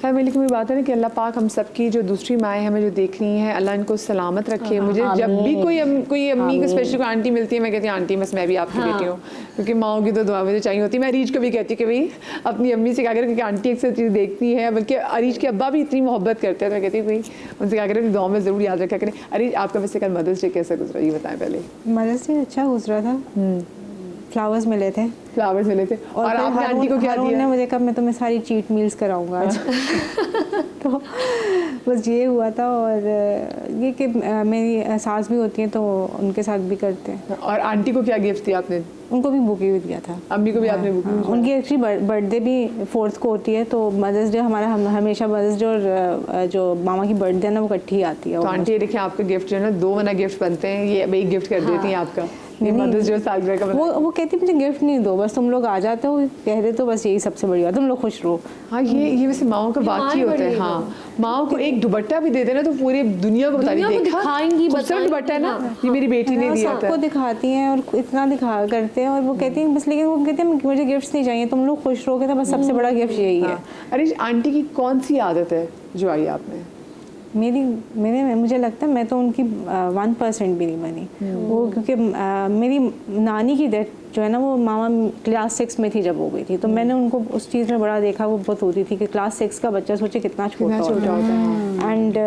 खैर मेरी कोई बात है ना कि अल्लाह पाक हम सबकी जो दूसरी माएँ हमें जो देख रही हैं, अल्लाह इनको सलामत रखे। मुझे जब भी कोई अम्मी को स्पेशली कोई आंटी मिलती है, मैं कहती हूँ आंटी बस मैं भी आपकी बेटी हूँ, क्योंकि माओ की तो दुआ मुझे चाहिए होती है। मैं अरीज को भी कहती हूँ कि भाई अपनी अम्मी से क्या करें, क्योंकि आंटी अक्सर चीज़ देखती है, बल्कि अरीज के अब्बा भी इतनी मोहब्बत करते हैं, तो मैं कहती हूँ भाई उनसे क्या करें, दुआ में ज़रूर याद रखा करें। अरीज आपका वैसे कल मदर्स डे कैसा गुजरा, ये बताएं पहले। मदर्स डे अच्छा गुजरा था, फ्लावर्स मिले थे और आपने आंटी को क्या दिया? उन्होंने मुझे कहा मैं तुम्हें सारी चीट मील्स कराऊंगा आज। तो बस ये हुआ था। और ये कि मेरी सास भी होती हैं तो उनके साथ भी करते हैं। और आंटी को क्या गिफ्ट दिया आपने? उनको भी बुके भी दिया था। अम्मी को भी आपने बुके? उनकी एक्चुअली बर्थडे भी 4th को होती है, तो मदर्स डे हमारा हमेशा मदर्स डे और जो मामा की बर्थडे है ना वो इकट्ठी आती है। तो आंटी देखिए आपके गिफ्ट जो है ना 2 मना गिफ्ट बनते हैं, ये अब एक गिफ्ट कर देती हैं आपका। मदर्स डे सालगिरह का वो कहती मुझे गिफ्ट नहीं दो, बस तुम लोग आ जाते हो, कह दे तो बस यही सबसे बड़ी बात, तुम लोग खुश रहो। हाँ ये वैसे माओ का वाकई होता है। हाँ माओ को एक दुपट्टा भी दे देना तो पूरी दुनिया को बता दिखाएंगी, दुपट्टा है ना, ये मेरी बेटी ने दिया था। सबको दिखाती हैं और इतना दिखा करते हैं, और वो कहती हैं बस, लेकिन वो कहती हैं मुझे गिफ्ट्स नहीं चाहिए, तुम लोग खुश रहोगे तो बस सबसे बड़ा गिफ्ट यही है। अरे आंटी की कौन सी आदत है जो आई आप में? मुझे लगता है मैं तो उनकी 1% भी नहीं बनी। वो क्योंकि मेरी नानी की डेथ जो है ना वो मामा क्लास 6 में थी जब हो गई थी, तो मैंने उनको उस चीज़ में बड़ा देखा। वो बहुत होती थी कि क्लास 6 का बच्चा सोचे कितना छोटा होता है। एंड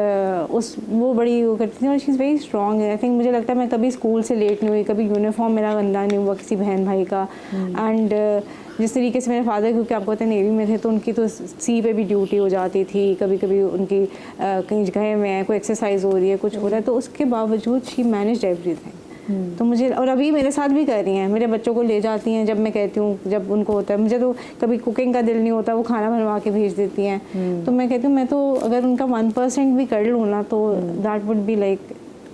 वो बड़ी वो करती थी और she is very strong. I think मुझे लगता है मैं कभी स्कूल से लेट नहीं हुई, कभी यूनिफॉर्म मेरा गंदा नहीं हुआ किसी बहन भाई का। एंड जिस तरीके से मेरे फादर, क्योंकि आपको पता है नेवी में थे, तो उनकी तो सी पे भी ड्यूटी हो जाती थी, कभी कभी उनकी कहीं जगह में कोई एक्सरसाइज हो रही है, कुछ हो रहा है, तो उसके बावजूद शी मैनेज्ड एवरीथिंग। तो मुझे, और अभी मेरे साथ भी कर रही हैं, मेरे बच्चों को ले जाती हैं जब मैं कहती हूँ, जब उनको होता है। मुझे तो कभी कुकिंग का दिल नहीं होता, वो खाना बनवा के भेज देती हैं। तो मैं कहती हूँ मैं तो अगर उनका 1% भी कर लूँ ना तो that would be like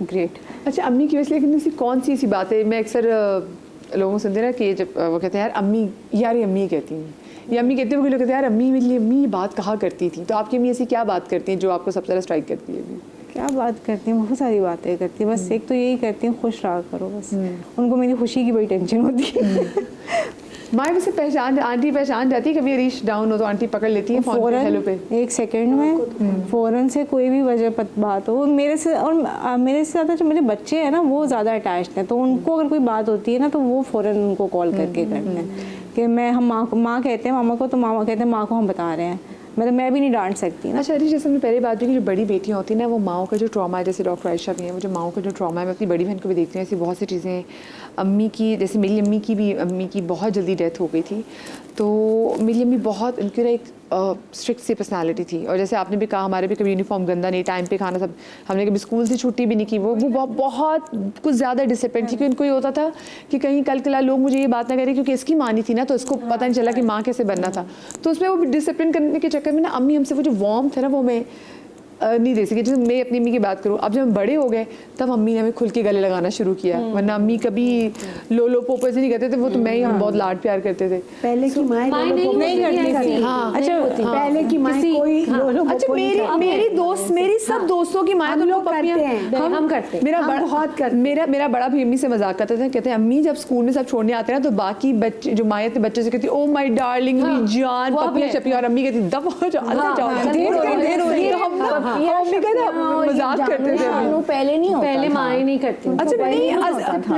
great. अच्छा अम्मी की वजह लेकिन ऐसी कौन सी ऐसी बात है, मैं अक्सर लोगों से सुनते ना कि जब वो कहते हैं यार अम्मी, यार ये अम्मी कहती हैं, ये अम्मी कहते हैं, वो लोग कहते हैं यार अम्मी मेरे लिए अम्मी ये बात कहा करती थी। तो आपकी अम्मी ऐसी क्या बात करती हैं जो आपको सबसे ज़्यादा स्ट्राइक करती है? अभी क्या बात करती हैं, बहुत सारी बातें करती हैं। बस एक तो यही करती हैं खुश रहा करो बस। उनको मेरी खुशी की बड़ी टेंशन होती है। माँ वैसे आंटी पहचान जाती है, कभी रीच डाउन हो तो आंटी पकड़ लेती है फ़ोन पे, हेलो पे 1 सेकंड में फ़ौरन से कोई भी वजह बात हो मेरे से। और मेरे से ज़्यादा जो मेरे बच्चे हैं ना वो ज़्यादा अटैच्ड हैं, तो उनको अगर कोई बात होती है ना तो वो फ़ौरन उनको कॉल करके करते हैं कि हम माँ कहते हैं मामा को, तो मामा कहते हैं माँ को हम बता रहे हैं, मतलब मैं भी नहीं डांट सकती ना। अच्छा अरे जैसे हमने पहले बात की जो बड़ी बेटियाँ होती हैं ना, वो माओ का जो ट्रॉमा है, जैसे डॉक्टर आयशा भी हैं, वो जो माओ का जो ट्रॉमा है, मैं अपनी बड़ी बहन को भी देखती हूँ, ऐसी बहुत सी चीज़ें हैं। अम्मी की, जैसे मेरी अम्मी की बहुत जल्दी डेथ हो गई थी, तो मेरी अम्मी बहुत, उनकी एक स्ट्रिक्ट सी पर्सनालिटी थी। और जैसे आपने भी कहा हमारे भी कभी यूनिफॉर्म गंदा नहीं, टाइम पे खाना, सब, हमने कभी स्कूल से छुट्टी भी नहीं की। वो बहुत कुछ ज़्यादा डिसिप्लिन थी, क्योंकि उनको ये होता था कि कहीं कल के लोग मुझे ये बात ना करें, क्योंकि इसकी माँ नहीं थी ना, तो इसको पता नहीं चला कि माँ कैसे बनना था। तो उसमें वो डिसिप्लिन करने के चक्कर में ना अम्मी हमसे वो जो वार्मथ है ना वो मैं नहीं दे सकी। जैसे मैं अपनी अम्मी की बात करूँ, अब जब हम बड़े हो गए तब अम्मी ने हमें खुल के गले लगाना शुरू किया, वरना अम्मी कभी लो पोपो ऐसे नहीं करते थे, वो तो मैं ही हम बहुत लाड प्यार करते थे। पहले की माएँ नहीं करती थी। हाँ अच्छा पहले की माएँ कोई अच्छा मेरी दोस्त, मेरी सब दोस्तों की माएँ तो लोग करते हैं, हम करते हैं, मेरा बड़ा भी अम्मी से मजाक करता था, कहते हैं अम्मी जब स्कूल में सब छोड़ने आते हैं ना तो बाकी बच्चे जो माएँ थे बच्चे से कहती ओ माय डार्लिंग जान पपिया चपिया, और अम्मी कहती दफा हो जाओ, मजाक करते थे। पहले नहीं होता, पहले माएँ नहीं करती। अच्छा नहीं,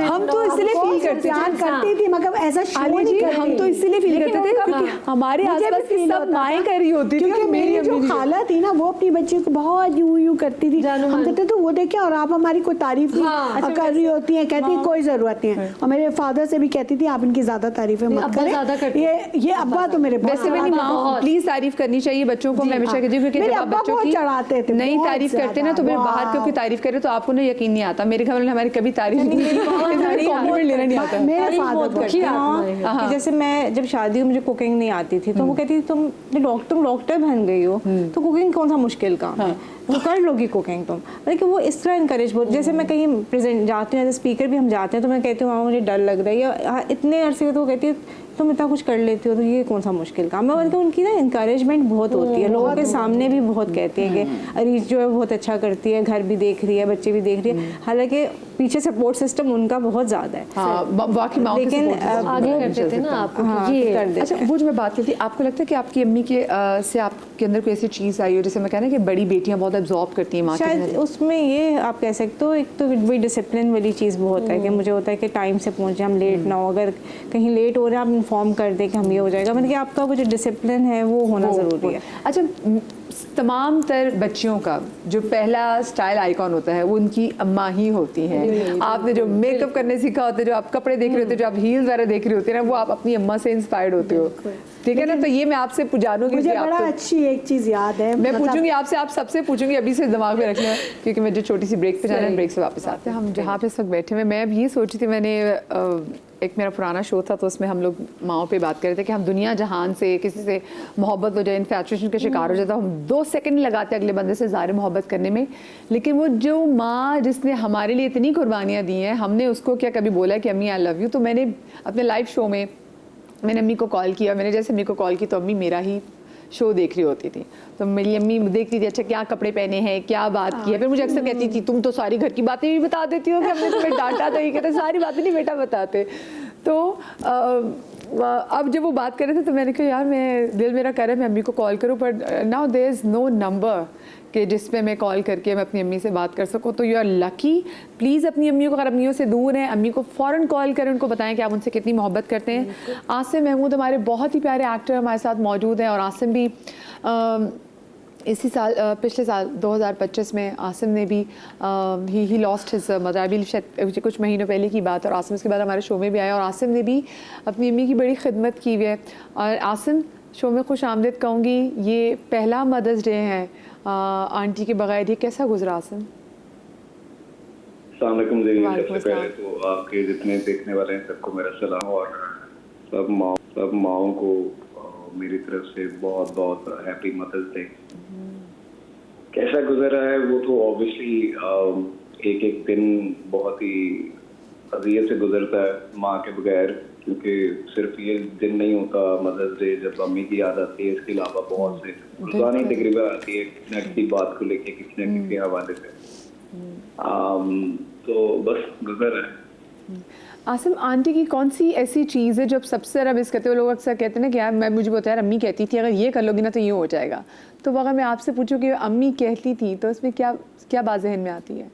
हम तो इसलिए फील करते थी, मगर ऐसा शो नहीं कर रही। हम तो इसलिए फील करते थे क्योंकि हमारे आसपास की सब माएँ कर रही होती थी। क्योंकि मेरी जो खाला थी ना वो अपनी बच्ची को बहुत यूं करती थी, हम कहते तो वो देखे और आप हमारी कोई तारीफ नहीं कर रही होती है, कहती कोई जरूरत नहीं है। और मेरे फादर से भी कहती थी आप इनकी ज्यादा तारीफें मत करें, ये अब्बा तो मेरे वैसे मेरी माँ प्लीज तारीफ करनी चाहिए बच्चों को, मैं हमेशा कहती हूँ, क्योंकि जब बच्चों की चढ़ाते थे नहीं तारीफ करते ना तो फिर बाहर के कोई तारीफ करे तो आपको ना यकीन नहीं आता। मेरे घर वाले हमारी कभी तारीफ कॉम्प्लीमेंट लेना नहीं आता। मेरे फादर जैसे मैं जब शादी हुई मुझे कुकिंग नहीं आती थी, तो वो कहती थी तुम डॉक्टर बन गई हो तो कुकिंग कौन सा मुश्किल काम है, वो कर लोगी कुकिंग तुम। लेकिन वो इस तरह इनकरेज बहुत, जैसे मैं कहीं प्रेजेंट जाती हूँ एज स्पीकर भी हम जाते हैं तो मैं कहती हूँ मामा मुझे डर लग रहा है, या इतने अरसे तो कहती है तुम इतना कुछ कर लेती हो तो ये कौन सा मुश्किल काम है। बल्कि उनकी ना इंकरेजमेंट बहुत होती है, लोगों के सामने भी बहुत कहती है कि अरीज जो है बहुत अच्छा करती है, घर भी देख रही है, बच्चे भी देख रही है। हालांकि पीछे सपोर्ट सिस्टम उनका बहुत ज़्यादा है। लेकिन आगे करते थे ना आपको ये कर देते। अच्छा, वो जो मैं बात करती, आपको लगता है कि आपकी अम्मी के से आपके अंदर कोई ऐसी चीज़ आई हो जैसे मैं कहना कि बड़ी बेटियां बहुत एब्जॉर्ब करती हैं माँ के? शायद उसमें ये आप कह सकते हो, एक तो वही डिसिप्लिन वाली चीज़ बहुत है कि मुझे होता है कि टाइम से पहुँचे, हम लेट ना हो, अगर कहीं लेट हो रहे हैं आप इन्फॉर्म कर दें कि हम ये हो जाएगा, मतलब कि आपका वो जो डिसिप्लिन है वो होना ज़रूरी है। अच्छा, तमाम तर बच्चियों का जो पहला स्टाइल आइकॉन होता है वो उनकी अम्मा ही होती हैं। आपने जो मेकअप करने सीखा होता है, जो आप कपड़े देख रहे होते हो, जो आप हील्स वगैरह देख रहे होते हैं ना, वो आप अपनी अम्मा से इंस्पायर्ड होते हो, ठीक है ना? तो ये मैं आपसे जानूंगी, मुझे बड़ा अच्छी एक चीज़ याद है, मैं पूछूंगी आपसे, आप सबसे पूछूंगी, अभी से दिमाग में रखना, क्योंकि मैं जो छोटी सी ब्रेक पे जाना है, ब्रेक से वापस आते हैं। हम जहाँ पे इस वक्त बैठे हुए, मैं अब ये सोची थी, मैंने एक मेरा पुराना शो था तो उसमें हम लोग माँओं पे बात कर रहे थे कि हम दुनिया जहान से किसी से मोहब्बत हो जाए, इन्फैचुएशन का शिकार हो जाता, हम 2 सेकंड लगाते अगले बंदे से ज़ाहिर मोहब्बत करने में। लेकिन वो जो माँ जिसने हमारे लिए इतनी कुर्बानियाँ दी हैं, हमने उसको क्या कभी बोला कि अम्मी आई लव यू? तो मैंने अपने लाइव शो में मैंने अम्मी को कॉल किया, मैंने जैसे अम्मी को कॉल की तो अम्मी मेरा ही शो देख रही होती थी, तो मेरी अम्मी देखती थी अच्छा क्या कपड़े पहने हैं, क्या बात की है। फिर मुझे अक्सर कहती थी तुम तो सारी घर की बातें भी बता देती हो, कि हमने तुम्हें डांटा तो ये कहते सारी बातें नहीं बेटा बताते। तो अब जब वो बात कर रहे थे तो मैंने कहा यार मैं दिल मेरा कह रहा है मैं अम्मी को कॉल करूँ, but now there is no number कि जिस पे मैं कॉल करके मैं अपनी अम्मी से बात कर सकूँ। तो यू आर लकी, प्लीज़ अपनी अम्मियों को, अगर अम्मियों से दूर हैं, अम्मी को फ़ौरन कॉल करें, उनको बताएं कि आप उनसे कितनी मोहब्बत करते हैं। आसिम महमूद हमारे बहुत ही प्यारे एक्टर हमारे साथ मौजूद हैं, और आसिम भी इसी साल पिछले साल 2025 में आसिम ने भी ही लॉस्ट हिज मदर, अभी शायद कुछ महीनों पहले की बात, और आसिम उसके बाद हमारे शो में भी आया, और आसिम ने भी अपनी अम्मी की बड़ी खिदमत की हुई है। और आसिम, शो में खुश आमदीद कहूँगी, ये पहला मदर्स डे है आंटी के बगैर, ये कैसा गुजरा आसिम? अस्सलाम वालेकुम दीदी, सबसे पहले तो आपके जितने देखने वाले हैं सबको मेरा सलाम, और सब माओं को मेरी तरफ से बहुत बहुत हैप्पी मदर्स डे। कैसा गुजरा है वो तो ऑब्वियसली एक एक दिन बहुत ही अज़ियत से गुजरता है माँ के बगैर, क्योंकि सिर्फ ये दिन नहीं होता मदर्स डे जब अम्मी की याद आती है, इसके अलावा बहुत से रोज़ाना तकरीबन आती है किसी न किसी बात को लेके, किसी न किसी हवाले से। तो बस गुजर है। आसिम, आंटी की कौन सी ऐसी चीज़ है जो आप सबसे ज़्यादा मिस करते हो? लोग अक्सर कहते हैं ना कि यार मैं मुझे बताया अम्मी कहती थी अगर ये कर लोगी ना तो ये हो जाएगा, तो अगर मैं आपसे पूछूं कि अम्मी कहती थी तो इसमें क्या क्या बात ज़हन में आती है?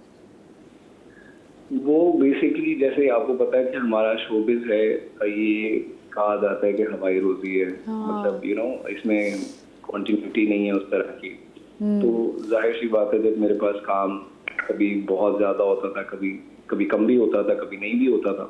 वो बेसिकली जैसे आपको पता है कि हमारा शोबिज़ है, ये कहा जाता है कि हमारी रोजी है, मतलब यू नो इसमें कॉन्टिन्यूटी नहीं है उस तरह की। तो जाहिर सी बात है जब मेरे पास काम कभी बहुत ज़्यादा होता था, कभी कम भी होता था, कभी नहीं भी होता था,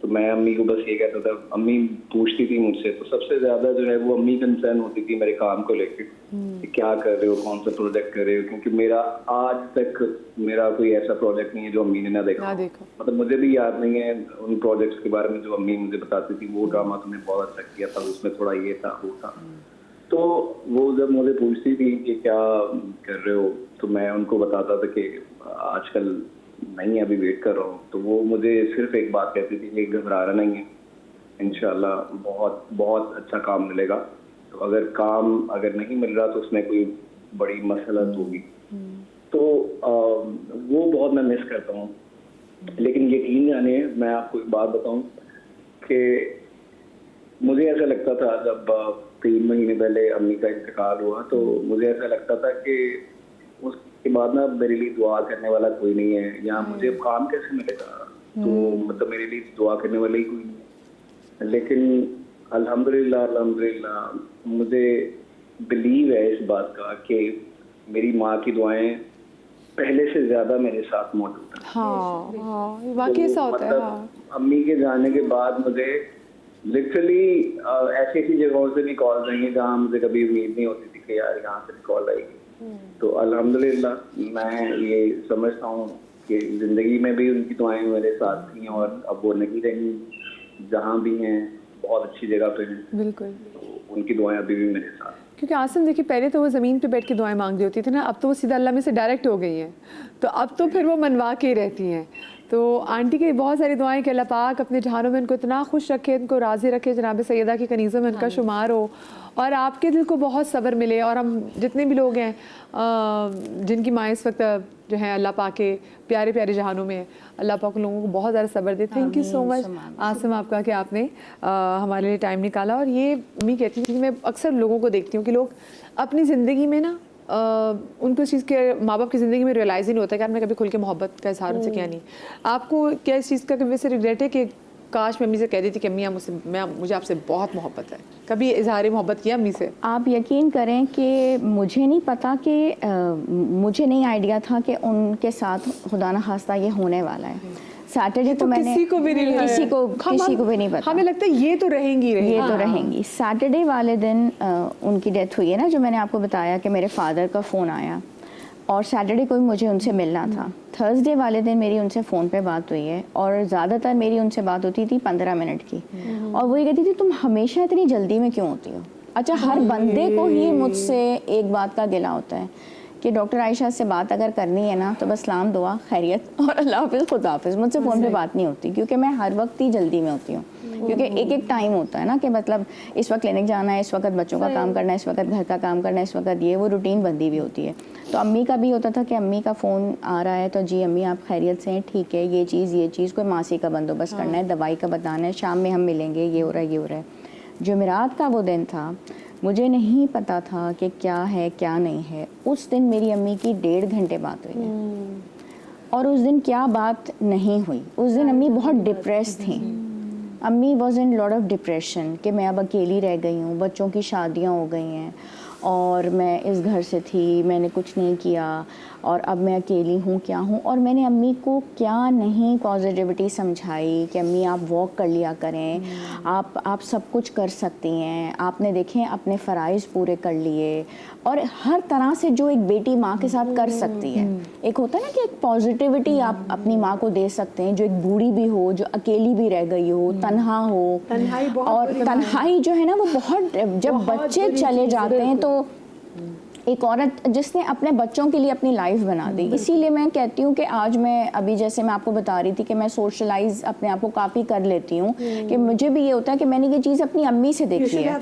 तो मैं अम्मी को बस ये कहता था, अम्मी पूछती थी मुझसे, तो सबसे ज़्यादा जो है वो अम्मी कंसर्न होती थी मेरे काम को लेकर कि क्या कर रहे हो, कौन सा प्रोजेक्ट कर रहे हो, क्योंकि मेरा आज तक मेरा कोई ऐसा प्रोजेक्ट नहीं है जो अम्मी ने ना देखा। मतलब मुझे भी याद नहीं है उन प्रोजेक्ट्स के बारे में जो अम्मी मुझे बताती थी, वो ड्रामा तुमने बहुत अच्छा किया था, उसमें थोड़ा ये था वो था। तो वो जब मुझे पूछती थी कि क्या कर रहे हो, तो मैं उनको बताता था कि आजकल नहीं अभी वेट कर रहा हूँ, तो वो मुझे सिर्फ एक बात कहती थी कि घबराना नहीं है, इंशाल्लाह बहुत बहुत अच्छा काम मिलेगा, तो अगर नहीं मिल रहा तो उसमें कोई बड़ी मसलत होगी। तो वो बहुत मैं मिस करता हूँ। लेकिन यकीन जानिए मैं आपको एक बात बताऊँ कि मुझे ऐसा लगता था जब 3 महीने पहले अम्मी का इंतकाल हुआ, तो मुझे ऐसा लगता था कि उसके बाद ना मेरे लिए दुआ करने वाला कोई नहीं है, या मुझे काम कैसे मिलेगा, तो मतलब मेरे लिए दुआ करने वाला ही कोई नहीं है। लेकिन अल्हम्दुलिल्लाह मुझे बिलीव है इस बात का कि मेरी माँ की दुआएं पहले से ज्यादा मेरे साथ मौजूद है। हाँ, वाकई ऐसा होता है। हाँ। अम्मी के जाने के बाद मुझे लिटरली ऐसी जगहों से भी कॉल आएंगे जहाँ मुझे कभी उम्मीद नहीं होती थी कि यार यहाँ से भी कॉल आएगी। तो अल्हम्दुलिल्लाह मैं ये समझता हूँ कि ज़िंदगी में भी उनकी दुआएं मेरे साथ थी, और अब वो नहीं रही, जहाँ भी हैं बहुत अच्छी जगह पे हैं, बिल्कुल, तो उनकी दुआएं अभी भी मेरे साथ। क्योंकि आसिम देखिए पहले तो वो ज़मीन पे बैठ के दुआएं मांग रही होती थी ना, अब तो वो सीधा अल्लाह में से डायरेक्ट हो गई हैं, तो अब तो फिर वो मनवा के ही रहती हैं। तो आंटी की बहुत सारी दुआएं कि अल्लाह पाक अपने जहानों में इनको इतना खुश रखे, इनको राज़ी रखे, जनाब सैयदा की कनीज़ों में इनका शुमार हो और आपके दिल को बहुत सब्र मिले। और हम जितने भी लोग हैं जिनकी माँ इस वक्त जो है अल्लाह पाक के प्यारे प्यारे जहानों में, अल्लाह पाक लोगों को बहुत ज़्यादा सब्र दे। Thank you so much Asim आपका कि आपने हमारे लिए टाइम निकाला। और ये मैं कहती थी, मैं अक्सर लोगों को देखती हूँ कि लोग अपनी ज़िंदगी में ना उनको इस चीज़ के माँ बाप की ज़िंदगी में रियलाइज़ ही नहीं होता कि यार मैं कभी खुल के मोहब्बत का इजहार उनसे किया नहीं। आपको क्या इस चीज़ का कभी वैसे रिग्रेट है कि काश मैं अम्मी से कह देती कि अम्मी मुझे आपसे बहुत मोहब्बत है? कभी इजहार मोहब्बत किया अम्मी से? आप यकीन करें कि मुझे नहीं पता कि मुझे नहीं आइडिया था कि उनके साथ खुदा न खास्ता ये होने वाला है। सैटरडे तो मैंने किसी को भी नहीं पता। हमें लगता है ये तो रहेंगी ये तो रहेंगी। सैटरडे वाले दिन उनकी डेथ हुई है ना, जो मैंने आपको बताया कि मेरे फादर का फ़ोन आया और सैटरडे को भी मुझे उनसे मिलना था। थर्सडे वाले दिन मेरी उनसे फ़ोन पे बात हुई है और ज़्यादातर मेरी उनसे बात होती थी 15 मिनट की, और वो ये कहती थी तुम हमेशा इतनी जल्दी में क्यों होती हो? अच्छा, हर बंदे को ही मुझसे एक बात का गिला होता है कि डॉक्टर आयशा से बात अगर करनी है ना तो बस सलाम दुआ खैरियत और अल्लाह हाफिज़ खुदा हाफिज़, मुझसे फ़ोन पे बात नहीं होती, क्योंकि मैं हर वक्त ही जल्दी में होती हूँ। क्योंकि एक एक टाइम होता है ना कि मतलब इस वक्त क्लिनिक जाना है, इस वक्त बच्चों का काम करना है, इस वक्त घर का काम करना है, इस वक्त ये वो रूटीन बंदी भी होती है। तो अम्मी का भी होता था कि अम्मी का फ़ोन आ रहा है तो जी अम्मी आप खैरियत से हैं, ठीक है, ये चीज़ कोई मासी का बंदोबस्त करना है, दवाई का बताना है, शाम में हम मिलेंगे, ये हो रहा है। जुमेरात का वो दिन था, मुझे नहीं पता था कि क्या है क्या नहीं है। उस दिन मेरी अम्मी की 1.5 घंटे बात हुई है और उस दिन क्या बात नहीं हुई। उस दिन अम्मी बहुत डिप्रेस थी। अम्मी was in lot of depression कि मैं अब अकेली रह गई हूँ, बच्चों की शादियाँ हो गई हैं और मैं इस घर से थी, मैंने कुछ नहीं किया और अब मैं अकेली हूँ, क्या हूँ। और मैंने अम्मी को क्या नहीं पॉजिटिविटी समझाई कि अम्मी आप वॉक कर लिया करें, आप सब कुछ कर सकती हैं, आपने देखें अपने फ़राइज़ पूरे कर लिए, और हर तरह से जो एक बेटी माँ के साथ कर सकती है। एक होता है ना कि एक पॉजिटिविटी आप अपनी माँ को दे सकते हैं, जो एक बूढ़ी भी हो, जो अकेली भी रह गई हो, तन्हा हो। और तन्हाई जो है ना वो बहुत, जब बच्चे चले जाते हैं तो एक औरत जिसने अपने बच्चों के लिए अपनी लाइफ बना दी। इसीलिए मैं कहती हूँ कि आज मैं अभी जैसे मैं आपको बता रही थी कि मैं सोशलाइज अपने आप को काफ़ी कर लेती हूँ कि मुझे भी ये होता है कि मैंने ये चीज़ अपनी अम्मी से देखी है।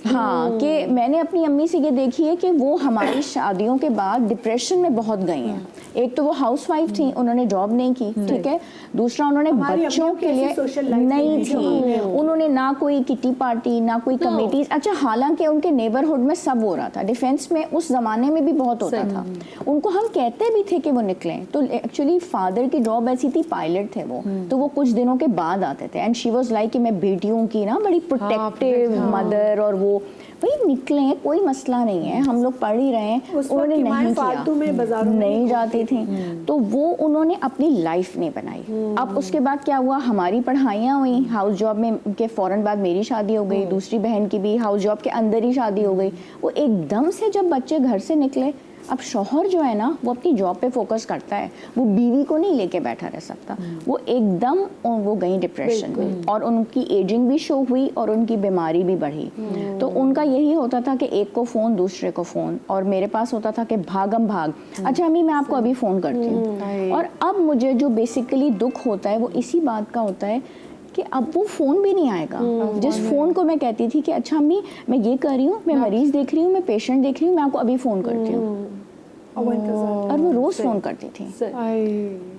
हाँ, कि मैंने अपनी अम्मी से ये देखी है कि वो हमारी शादियों के बाद डिप्रेशन में बहुत गई हैं। एक तो वो हाउसवाइफ थी, उन्होंने जॉब नहीं की, ठीक है। दूसरा उन्होंने बच्चों के लिए नहीं थी, उन्होंने ना कोई किटी पार्टी ना कोई कमेटीज। अच्छा, हालांकि उनके नेबरहुड में सब हो रहा था, डिफेंस में उस ज़माने में भी बहुत होता था। उनको हम कहते भी थे कि वो निकलें, तो एक्चुअली फादर की जॉब ऐसी थी, पायलट थे वो, तो वो कुछ दिनों के बाद आते थे। एंड शी वाज लाइक कि मैं बेटियों की ना बड़ी प्रोटेक्टिव मदर, और वो भाई निकले, कोई मसला नहीं है, हम लोग पढ़ ही रहे हैं। उन्होंने नहीं किया, नहीं जाती थी, तो वो उन्होंने अपनी लाइफ नहीं बनाई। अब उसके बाद क्या हुआ, हमारी पढ़ाइयाँ हुई, हाउस जॉब में के फ़ौरन बाद मेरी शादी हो गई, दूसरी बहन की भी हाउस जॉब के अंदर ही शादी हो गई। वो एकदम से जब बच्चे घर से निकले, अब शौहर जो है ना वो अपनी जॉब पे फोकस करता है, वो बीवी को नहीं लेके बैठा रह सकता। वो एकदम वो गई डिप्रेशन में, और उनकी एजिंग भी शो हुई और उनकी बीमारी भी बढ़ी। तो उनका यही होता था कि एक को फ़ोन, दूसरे को फ़ोन, और मेरे पास होता था कि भागम भाग, अच्छा अम्मी मैं आपको अभी फ़ोन करती हूँ। और अब मुझे जो बेसिकली दुख होता है वो इसी बात का होता है कि अब वो फ़ोन भी नहीं आएगा। जिस फ़ोन को मैं कहती थी कि अच्छा अम्मी मैं ये कर रही हूँ, मैं मरीज़ देख रही हूँ, मैं पेशेंट देख रही हूँ, मैं आपको अभी फ़ोन करती हूँ, और वो रोज़ फ़ोन करती थी।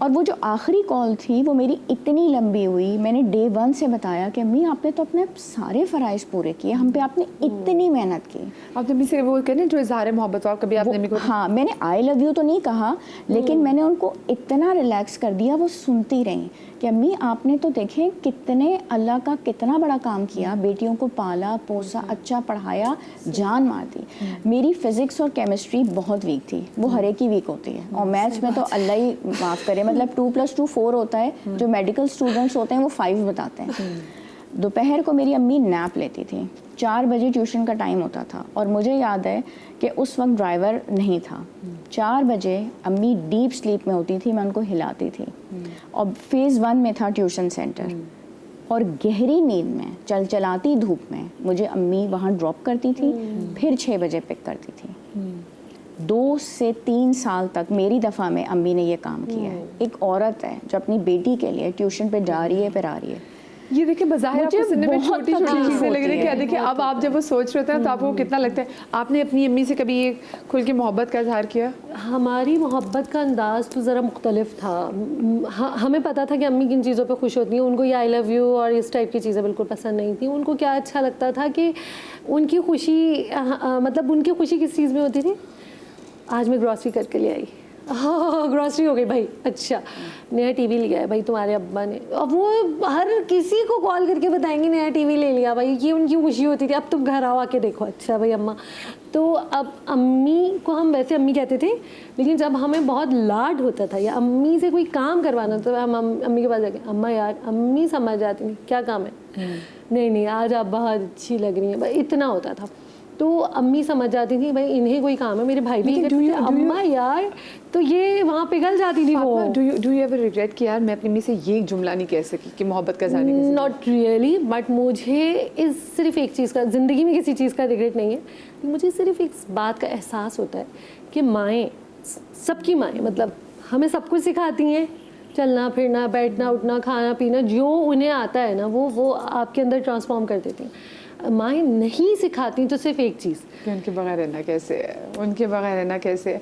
और वो जो आखिरी कॉल थी वो मेरी इतनी लंबी हुई, मैंने डे 1 से बताया कि अम्मी आपने तो अपने सारे फ़राइज़ पूरे किए, हम पे आपने इतनी मेहनत की। आपने अम्मी से वो कहने जो इज़हार मोहब्बत, और कभी आपने अम्मी को? हाँ, मैंने आई लव यू तो नहीं कहा, लेकिन मैंने उनको इतना रिलैक्स कर दिया, वो सुनती रहीं कि अम्मी आपने तो देखें कितने अल्लाह का कितना बड़ा काम किया, बेटियों को पाला पोसा, अच्छा पढ़ाया, जान मार दी। मेरी फिज़िक्स और केमिस्ट्री बहुत वीक थी, वो हर एक ही वीक होती है, और मैथ्स में तो अल्लाह ही माफ़ करे, मतलब 2 + 2 4 होता है, जो मेडिकल स्टूडेंट्स होते हैं वो 5 बताते हैं। दोपहर को मेरी अम्मी नैप लेती थी, 4 बजे ट्यूशन का टाइम होता था, और मुझे याद है कि उस वक्त ड्राइवर नहीं था। 4 बजे अम्मी डीप स्लीप में होती थी, मैं उनको हिलाती थी, और फेज़ 1 में था ट्यूशन सेंटर, और गहरी नींद में चलचलाती धूप में मुझे अम्मी वहाँ ड्रॉप करती थी, फिर 6 बजे पिक करती थी। 2 से 3 साल तक मेरी दफ़ा में अम्मी ने ये काम किया है। एक औरत है जो अपनी बेटी के लिए ट्यूशन पे जा रही है, फिर आ रही है। ये देखिए बाज़ाहिर मुझे आपको सुनने में बहुत छोटी छोटी तकलीफ चीज़ें लग होती रही है। क्या है। देखिए अब आप जब वो सोच रहे होते हैं तो आपको कितना लगता है। आपने अपनी अम्मी से कभी ये खुल के मोहब्बत का इजहार किया? हमारी मोहब्बत का अंदाज़ तो ज़रा मुख्तलिफ था। हमें पता था कि अम्मी किन चीज़ों पे खुश होती हैं। उनको ये आई लव यू और इस टाइप की चीज़ें बिल्कुल पसंद नहीं थी। उनको क्या अच्छा लगता था कि उनकी खुशी मतलब उनकी खुशी किस चीज़ में होती थी। आज मैं ग्रॉसरी करके ले आई, हाँ ग्रॉसरी हो गई भाई, अच्छा नया टीवी लिया है भाई तुम्हारे अब्बा ने। अब वो हर किसी को कॉल करके बताएंगे नया टीवी ले लिया भाई, ये उनकी खुशी होती थी। अब तुम घर आओ आके देखो, अच्छा भाई अम्मा। तो अब अम्मी को हम वैसे अम्मी कहते थे, लेकिन जब हमें बहुत लाड होता था या अम्मी से कोई काम करवाना तो हम अम्मी के पास जाके, अम्मा यार, अम्मी समझ जाती नहीं क्या काम है, नहीं नहीं आज आप बहुत अच्छी लग रही हैं, भाई इतना होता था। तो अम्मी समझ जाती थी भाई इन्हें कोई काम है। मेरे भाई भी अम्मा यार, तो ये वहाँ पिघल जाती थी वो। डू यू एवर रिग्रेट कि यार मैं अपनी अम्मी से ये जुमला नहीं कह सकी कि मोहब्बत का जाने का? नॉट रियली, बट मुझे सिर्फ एक चीज़ का, ज़िंदगी में किसी चीज़ का रिग्रेट नहीं है, मुझे सिर्फ एक बात का एहसास होता है कि माएँ, सबकी माएँ मतलब हमें सब कुछ सिखाती हैं, चलना फिरना, बैठना उठना, खाना पीना, जो उन्हें आता है ना वो आपके अंदर ट्रांसफॉर्म कर देती हैं। माएँ नहीं सिखाती तो सिर्फ एक चीज़ कि उनके बगैर रहना कैसे है, उनके बगैर रहना कैसे है।